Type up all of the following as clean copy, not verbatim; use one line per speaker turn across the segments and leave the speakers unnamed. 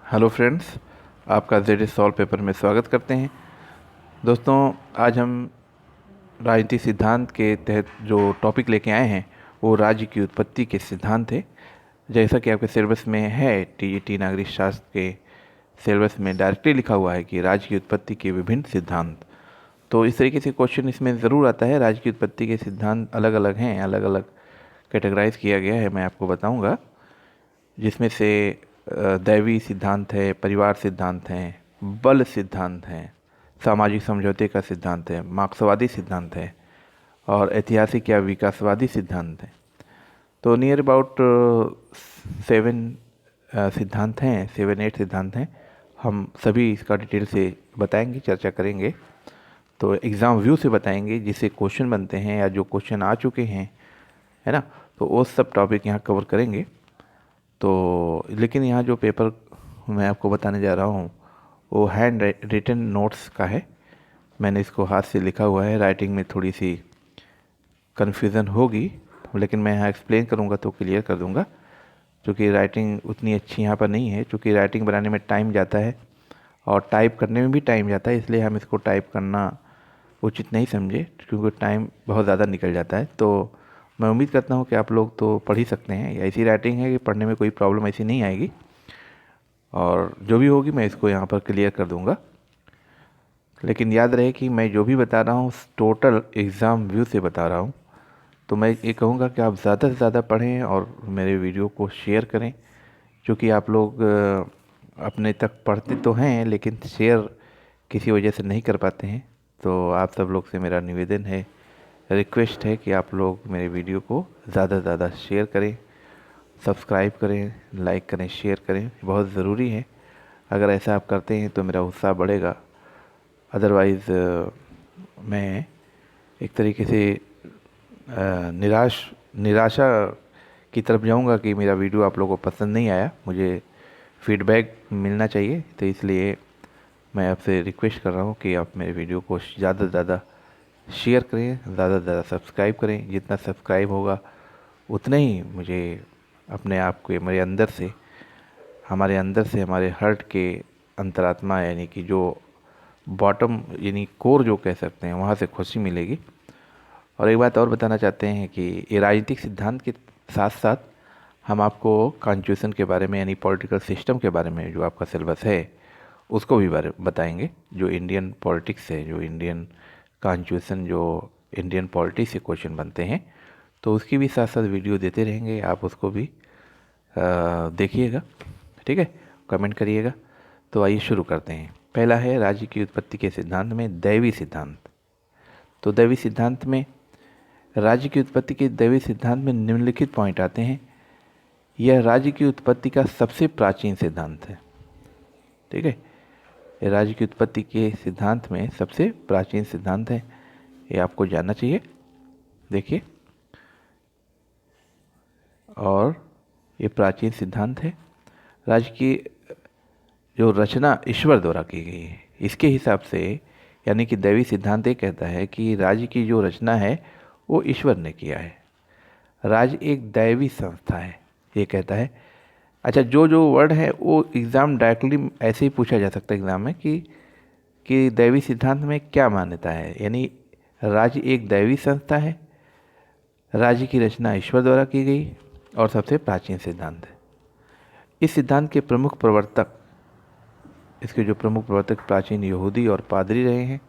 Hello friends, आपका Z solve paper में स्वागत करते हैं। दोस्तों, आज हम राजनीतिक सिद्धांत के तहत जो टॉपिक लेके आए हैं वो राज्य की उत्पत्ति के सिद्धांत है। जैसा कि आपके सिलेबस में है, टीईटी नागरिक शास्त्र के सिलेबस में डायरेक्टली लिखा हुआ है कि राज्य की उत्पत्ति के विभिन्न सिद्धांत। तो इस तरीके से क्वेश्चन इसमें ज़रूर आता है। राज्य की उत्पत्ति के सिद्धांत अलग अलग हैं, अलग अलग कैटेगराइज किया गया है, मैं आपको बताऊँगा। जिसमें से दैवी सिद्धांत है, परिवार सिद्धांत हैं, बल सिद्धांत हैं, सामाजिक समझौते का सिद्धांत है, मार्क्सवादी सिद्धांत है और ऐतिहासिक या विकासवादी सिद्धांत है। तो नियर अबाउट 7 सिद्धांत हैं, 7-8 सिद्धांत हैं। हम सभी इसका डिटेल से बताएंगे, चर्चा करेंगे। तो एग्ज़ाम व्यू से बताएंगे, जिससे क्वेश्चन बनते हैं या जो क्वेश्चन आ चुके हैं, है ना, तो वो सब टॉपिक यहाँ कवर करेंगे। तो लेकिन यहाँ जो पेपर मैं आपको बताने जा रहा हूँ वो हैंड रिटन नोट्स का है। मैंने इसको हाथ से लिखा हुआ है। राइटिंग में थोड़ी सी कन्फ्यूज़न होगी, लेकिन मैं यहाँ एक्सप्लेन करूँगा तो क्लियर कर दूँगा। क्योंकि राइटिंग उतनी अच्छी यहाँ पर नहीं है, क्योंकि राइटिंग बनाने में टाइम जाता है और टाइप करने में भी टाइम जाता है, इसलिए हम इसको टाइप करना उचित नहीं समझे, क्योंकि टाइम बहुत ज़्यादा निकल जाता है। तो मैं उम्मीद करता हूँ कि आप लोग तो पढ़ ही सकते हैं, या ऐसी राइटिंग है कि पढ़ने में कोई प्रॉब्लम ऐसी नहीं आएगी, और जो भी होगी मैं इसको यहाँ पर क्लियर कर दूँगा। लेकिन याद रहे कि मैं जो भी बता रहा हूँ टोटल एग्ज़ाम व्यू से बता रहा हूँ। तो मैं ये कहूँगा कि आप ज़्यादा से ज़्यादा पढ़ें और मेरे वीडियो को शेयर करें, क्योंकि आप लोग अपने तक पढ़ते तो हैं लेकिन शेयर किसी वजह से नहीं कर पाते हैं। तो आप सब लोग से मेरा निवेदन है, रिक्वेस्ट है कि आप लोग मेरे वीडियो को ज़्यादा से ज़्यादा शेयर करें, सब्सक्राइब करें, लाइक करें, शेयर करें, बहुत ज़रूरी है। अगर ऐसा आप करते हैं तो मेरा उत्साह बढ़ेगा। अदरवाइज़ मैं एक तरीके से निराशा की तरफ जाऊंगा कि मेरा वीडियो आप लोगों को पसंद नहीं आया। मुझे फीडबैक मिलना चाहिए, तो इसलिए मैं आपसे रिक्वेस्ट कर रहा हूँ कि आप मेरे वीडियो को ज़्यादा से ज़्यादा शेयर करें, ज़्यादा से ज़्यादा सब्सक्राइब करें। जितना सब्सक्राइब होगा उतना ही मुझे अपने आप को, हमारे अंदर से हमारे हार्ट के अंतरात्मा, यानी कि जो बॉटम यानी कोर जो कह सकते हैं, वहाँ से खुशी मिलेगी। और एक बात और बताना चाहते हैं कि ये राजनीतिक सिद्धांत के साथ साथ हम आपको कॉन्स्टिट्यूशन के बारे में, यानी पॉलिटिकल सिस्टम के बारे में जो आपका सिलेबस है उसको भी बताएंगे। जो इंडियन पॉलिटिक्स है, जो इंडियन कॉन्स्टिट्यूशन, जो इंडियन पॉलिटिक्स से क्वेश्चन बनते हैं, तो उसकी भी साथ साथ वीडियो देते रहेंगे। आप उसको भी देखिएगा, ठीक है, कमेंट करिएगा। तो आइए शुरू करते हैं। पहला है राज्य की उत्पत्ति के सिद्धांत में दैवी सिद्धांत। तो दैवी सिद्धांत में, राज्य की उत्पत्ति के दैवी सिद्धांत में निम्नलिखित पॉइंट आते हैं। यह राज्य की उत्पत्ति का सबसे प्राचीन सिद्धांत है, ठीक है। यह राज्य की उत्पत्ति के सिद्धांत में सबसे प्राचीन सिद्धांत है, ये आपको जानना चाहिए। देखिए, और ये प्राचीन सिद्धांत है। राज्य की जो रचना ईश्वर द्वारा की गई है, इसके हिसाब से, यानी कि दैवी सिद्धांत ये कहता है कि राज्य की जो रचना है वो ईश्वर ने किया है। राज्य एक दैवी संस्था है, ये कहता है। अच्छा, जो जो वर्ड है वो एग्ज़ाम डायरेक्टली ऐसे ही पूछा जा सकता है एग्ज़ाम में कि दैवी सिद्धांत में क्या मान्यता है। यानी राज्य एक दैवी संस्था है, राज्य की रचना ईश्वर द्वारा की गई और सबसे प्राचीन सिद्धांत है। इस सिद्धांत के प्रमुख प्रवर्तक, इसके जो प्रमुख प्रवर्तक प्राचीन यहूदी और पादरी रहे हैं।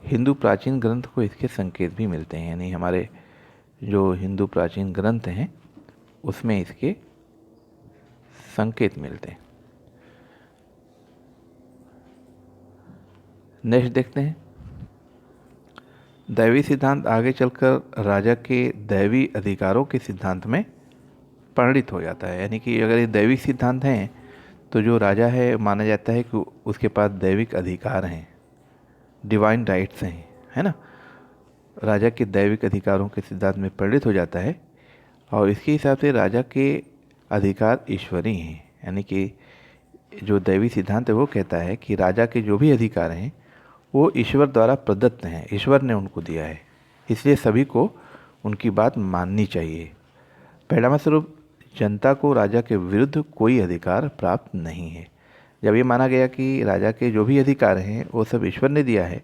हिंदू प्राचीन ग्रंथ को इसके संकेत भी मिलते हैं, यानी हमारे जो हिंदू प्राचीन ग्रंथ हैं उसमें इसके संकेत मिलते हैं। नेक्स्ट देखते हैं, दैवी सिद्धांत आगे चलकर राजा के दैवी अधिकारों के सिद्धांत में परिणित हो जाता है। यानी कि अगर ये दैवी सिद्धांत हैं तो जो राजा है माना जाता है कि उसके पास दैविक अधिकार हैं, डिवाइन राइट्स हैं, है ना। राजा के दैविक अधिकारों के सिद्धांत में परिणित हो जाता है, और इसके हिसाब से राजा के अधिकार ईश्वरी हैं। यानी कि जो दैवी सिद्धांत है वो कहता है कि राजा के जो भी अधिकार हैं वो ईश्वर द्वारा प्रदत्त हैं, ईश्वर ने उनको दिया है, इसलिए सभी को उनकी बात माननी चाहिए। परिणामस्वरूप जनता को राजा के विरुद्ध कोई अधिकार प्राप्त नहीं है। जब ये माना गया कि राजा के जो भी अधिकार हैं वो सब ईश्वर ने दिया है,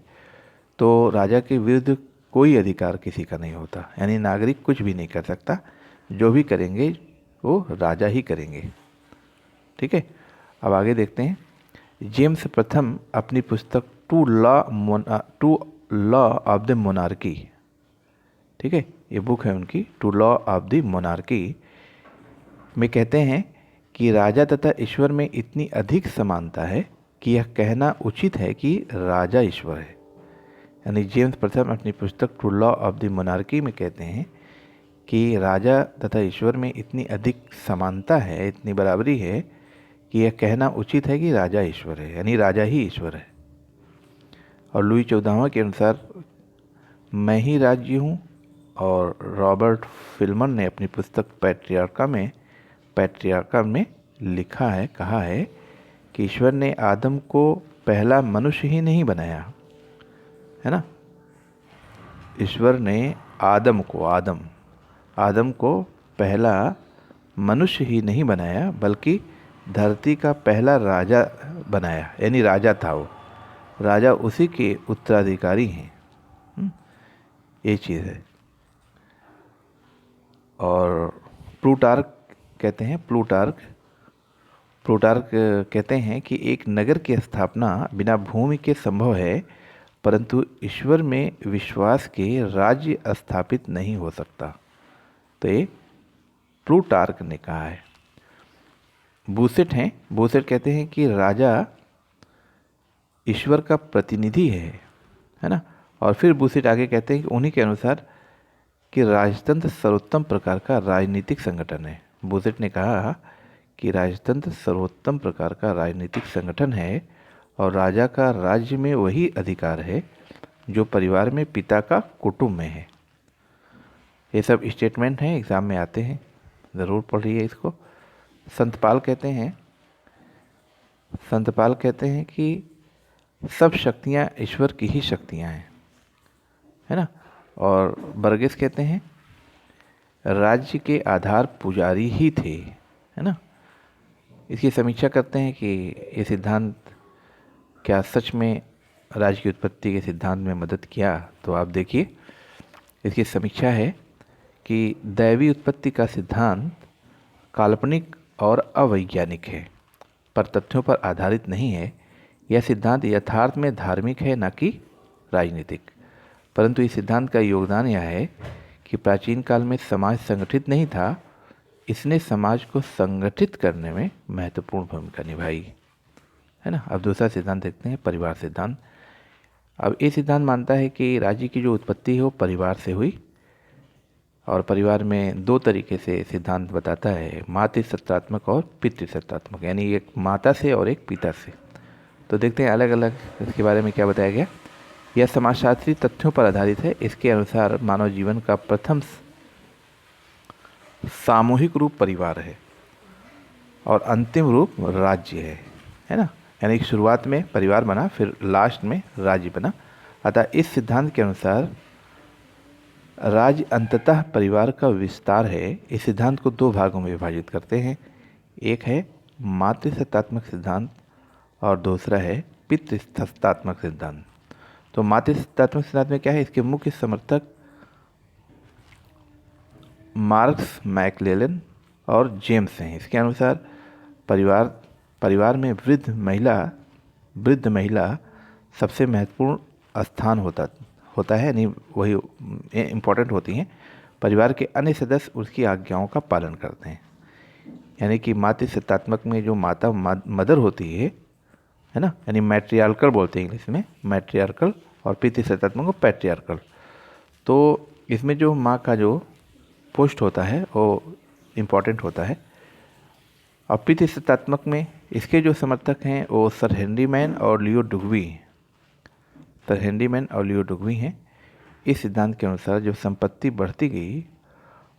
तो राजा के विरुद्ध कोई अधिकार किसी का नहीं होता, यानी नागरिक कुछ भी नहीं कर सकता, जो भी करेंगे वो राजा ही करेंगे। ठीक है, अब आगे देखते हैं। जेम्स प्रथम अपनी पुस्तक true law of the monarchy, ठीक है, ये बुक है उनकी, true law of the monarchy, में कहते हैं कि राजा तथा ईश्वर में इतनी अधिक समानता है कि यह कहना उचित है कि राजा ईश्वर है। यानी जेम्स प्रथम अपनी पुस्तक true law of the monarchy में कहते हैं कि राजा तथा ईश्वर में इतनी अधिक समानता है, इतनी बराबरी है कि यह कहना उचित है कि राजा ईश्वर है, यानी राजा ही ईश्वर है। और लुई 14वां के अनुसार मैं ही राज्य हूँ। और रॉबर्ट फिल्मर ने अपनी पुस्तक पैट्रियार्का में लिखा है, कहा है कि ईश्वर ने आदम को पहला मनुष्य ही नहीं बनाया, है ना। ईश्वर ने आदम को पहला मनुष्य ही नहीं बनाया, बल्कि धरती का पहला राजा बनाया, यानी राजा था वो, राजा उसी के उत्तराधिकारी हैं। ये चीज़ है। और प्लूटार्क कहते हैं कि एक नगर की स्थापना बिना भूमि के संभव है, परंतु ईश्वर में विश्वास के राज्य स्थापित नहीं हो सकता। तो ये प्लूटार्क ने कहा है। बूसेट कहते हैं कि राजा ईश्वर का प्रतिनिधि है ना। और फिर बूसेट आगे कहते हैं कि उन्हीं के अनुसार कि राजतंत्र सर्वोत्तम प्रकार का राजनीतिक संगठन है। बूसेट ने कहा कि राजतंत्र सर्वोत्तम प्रकार का राजनीतिक संगठन है और राजा का राज्य में वही अधिकार है जो परिवार में पिता का कुटुंब में है। ये सब स्टेटमेंट हैं, एग्ज़ाम में आते हैं, ज़रूर पढ़िए इसको। संतपाल कहते हैं कि सब शक्तियाँ ईश्वर की ही शक्तियाँ हैं, है ना। और बर्गेस कहते हैं राज्य के आधार पुजारी ही थे, है ना। इसकी समीक्षा करते हैं कि ये सिद्धांत क्या सच में राज्य की उत्पत्ति के सिद्धांत में मदद किया। तो आप देखिए, इसकी समीक्षा है कि दैवी उत्पत्ति का सिद्धांत काल्पनिक और अवैज्ञानिक है, पर तथ्यों पर आधारित नहीं है। यह सिद्धांत यथार्थ में धार्मिक है, न कि राजनीतिक। परंतु इस सिद्धांत का योगदान यह है कि प्राचीन काल में समाज संगठित नहीं था, इसने समाज को संगठित करने में महत्वपूर्ण भूमिका निभाई, है ना। अब दूसरा सिद्धांत देखते हैं, परिवार सिद्धांत। अब ये सिद्धांत मानता है कि राज्य की जो उत्पत्ति है वो परिवार से हुई, और परिवार में दो तरीके से सिद्धांत बताता है, मातृसत्तात्मक और पितृसत्तात्मक, यानी एक माता से और एक पिता से। तो देखते हैं अलग अलग इसके बारे में क्या बताया गया। यह समाजशास्त्री तथ्यों पर आधारित है। इसके अनुसार मानव जीवन का प्रथम सामूहिक रूप परिवार है और अंतिम रूप राज्य है ना। यानी कि शुरुआत में परिवार बना, फिर लास्ट में राज्य बना। अतः इस सिद्धांत के अनुसार राज्य अंततः परिवार का विस्तार है। इस सिद्धांत को दो भागों में विभाजित करते हैं, एक है मातृसत्तात्मक सिद्धांत और दूसरा है पितृसत्तात्मक सिद्धांत। तो मातृसत्तात्मक सिद्धांत में क्या है, इसके मुख्य समर्थक मार्क्स, मैक्लेलन और जेम्स हैं। इसके अनुसार परिवार में वृद्ध महिला सबसे महत्वपूर्ण स्थान होता है, यानी वही इम्पोर्टेंट होती हैं। परिवार के अन्य सदस्य उसकी आज्ञाओं का पालन करते हैं। यानी कि मातृसत्तात्मक में जो मदर होती है ना, यानी मैट्रियार्कल बोलते हैं इंग्लिश में, मैट्रियार्कल, और पितृसत्तात्मक को पैट्रियार्कल। तो इसमें जो माँ का जो पोस्ट होता है वो इम्पोर्टेंट होता है। और पितृसत्तात्मक में इसके जो समर्थक हैं वो सर हेनरी मैन और लियो डुगवी हैं। इस सिद्धांत के अनुसार जब संपत्ति बढ़ती गई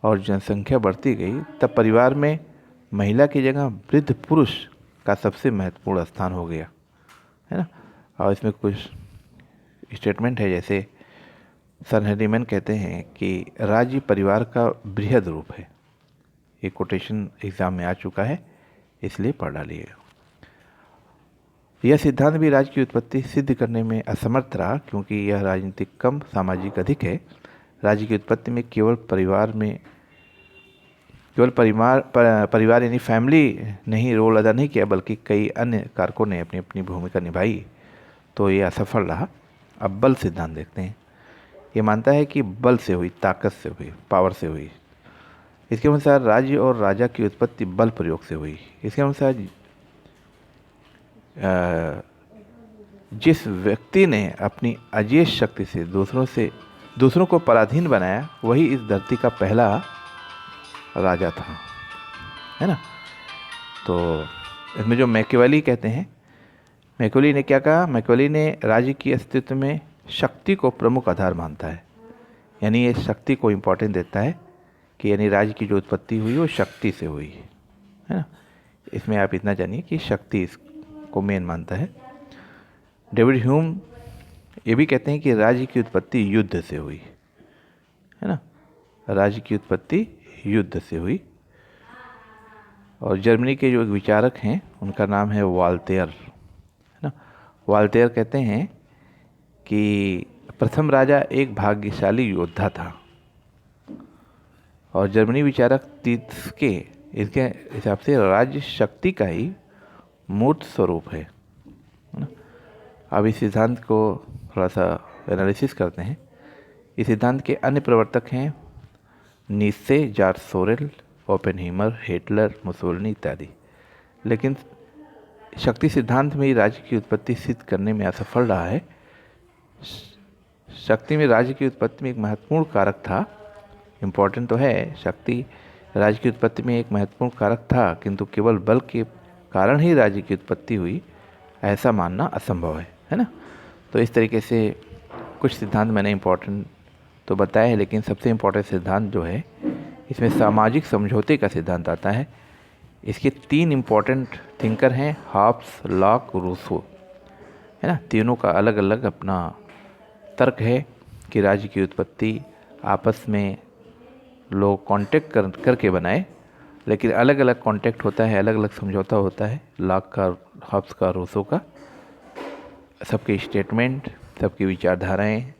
और जनसंख्या बढ़ती गई, तब परिवार में महिला की जगह वृद्ध पुरुष का सबसे महत्वपूर्ण स्थान हो गया, है ना। और इसमें कुछ स्टेटमेंट है, जैसे सर हेनरी मैन कहते हैं कि राज्य परिवार का बृहद रूप है। ये कोटेशन एग्ज़ाम में आ चुका है, इसलिए पढ़ डालिएगा। यह सिद्धांत भी राज्य की उत्पत्ति सिद्ध करने में असमर्थ रहा, क्योंकि यह राजनीतिक कम सामाजिक अधिक है। राज्य की उत्पत्ति में केवल परिवार यानी फैमिली ने ही रोल अदा नहीं किया, बल्कि कई अन्य कारकों ने अपनी अपनी भूमिका निभाई, तो ये असफल रहा। अब बल सिद्धांत देखते हैं। ये मानता है कि बल से हुई, ताकत से हुई, पावर से हुई। इसके अनुसार राज्य और राजा की उत्पत्ति बल प्रयोग से हुई। इसके अनुसार जिस व्यक्ति ने अपनी अजेय शक्ति से दूसरों को पराधीन बनाया, वही इस धरती का पहला राजा था, है ना। तो इसमें जो मैकियावेली कहते हैं, मैकियावेली ने क्या कहा? मैकियावेली ने राज्य की अस्तित्व में शक्ति को प्रमुख आधार मानता है, यानी ये शक्ति को इम्पोर्टेंस देता है कि यानी राज्य की जो उत्पत्ति हुई वो शक्ति से हुई, है ना। इसमें आप इतना जानिए कि शक्ति इसको मेन मानता है। डेविड ह्यूम ये भी कहते हैं कि राज्य की उत्पत्ति युद्ध से हुई, है ना, राज्य की उत्पत्ति युद्ध से हुई। और जर्मनी के जो एक विचारक हैं उनका नाम है वॉल्टेयर, है ना। वॉल्टेयर कहते हैं कि प्रथम राजा एक भाग्यशाली योद्धा था, और जर्मनी विचारक तीत्स्के इसके हिसाब से राज्य शक्ति का ही मूर्त स्वरूप है ना। अब इस सिद्धांत को थोड़ा सा एनालिसिस करते हैं। इस सिद्धांत के अन्य प्रवर्तक हैं Nietzsche, George Sorel, Oppenheimer, Hitler, Mussolini इत्यादि। लेकिन शक्ति सिद्धांत में राज्य की उत्पत्ति सिद्ध करने में असफल रहा है। शक्ति में राज्य की उत्पत्ति में एक महत्वपूर्ण कारक था, इम्पोर्टेंट तो है, शक्ति राज्य की उत्पत्ति में एक महत्वपूर्ण कारक था, किंतु केवल बल के कारण ही राज्य की उत्पत्ति हुई, ऐसा मानना असंभव है ना। तो इस तरीके से कुछ सिद्धांत मैंने इम्पोर्टेंट तो बताए हैं, लेकिन सबसे इम्पोर्टेंट सिद्धांत जो है इसमें सामाजिक समझौते का सिद्धांत आता है। इसके 3 इम्पोर्टेंट थिंकर हैं, हॉब्स, लॉक, रूसो, है ना। तीनों का अलग अलग अपना तर्क है कि राज्य की उत्पत्ति आपस में लोग कॉन्टेक्ट करके बनाए, लेकिन अलग अलग कॉन्टेक्ट होता है, अलग अलग समझौता होता है, लॉक का, हॉब्स का, रूसो का। सबके स्टेटमेंट, सबकी विचारधाराएं,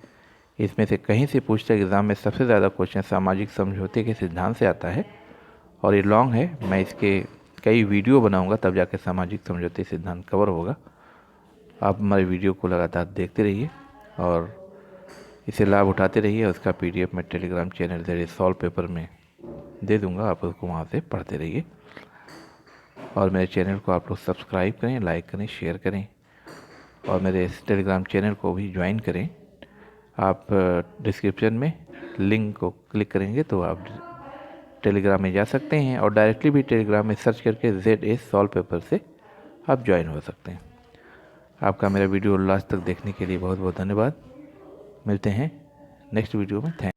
इसमें से कहीं से पूछते एग्ज़ाम में सबसे ज़्यादा क्वेश्चन सामाजिक समझौते के सिद्धांत से आता है, और ये लॉन्ग है, मैं इसके कई वीडियो बनाऊंगा, तब जाके सामाजिक समझौते सिद्धांत कवर होगा। आप हमारे वीडियो को लगातार देखते रहिए और इसे लाभ उठाते रहिए। उसका PDF मैं Telegram channel that is solve paper में दे दूंगा, आप उसको वहाँ से पढ़ते रहिए। और मेरे चैनल को आप लोग सब्सक्राइब करें, लाइक करें, शेयर करें, और मेरे इस टेलीग्राम चैनल को भी ज्वाइन करें। आप डिस्क्रिप्शन में लिंक को क्लिक करेंगे तो आप टेलीग्राम में जा सकते हैं, और डायरेक्टली भी टेलीग्राम में सर्च करके ZS सॉल्व पेपर से आप ज्वाइन हो सकते हैं। आपका मेरा वीडियो लास्ट तक देखने के लिए बहुत बहुत धन्यवाद। मिलते हैं नेक्स्ट वीडियो में। थैंक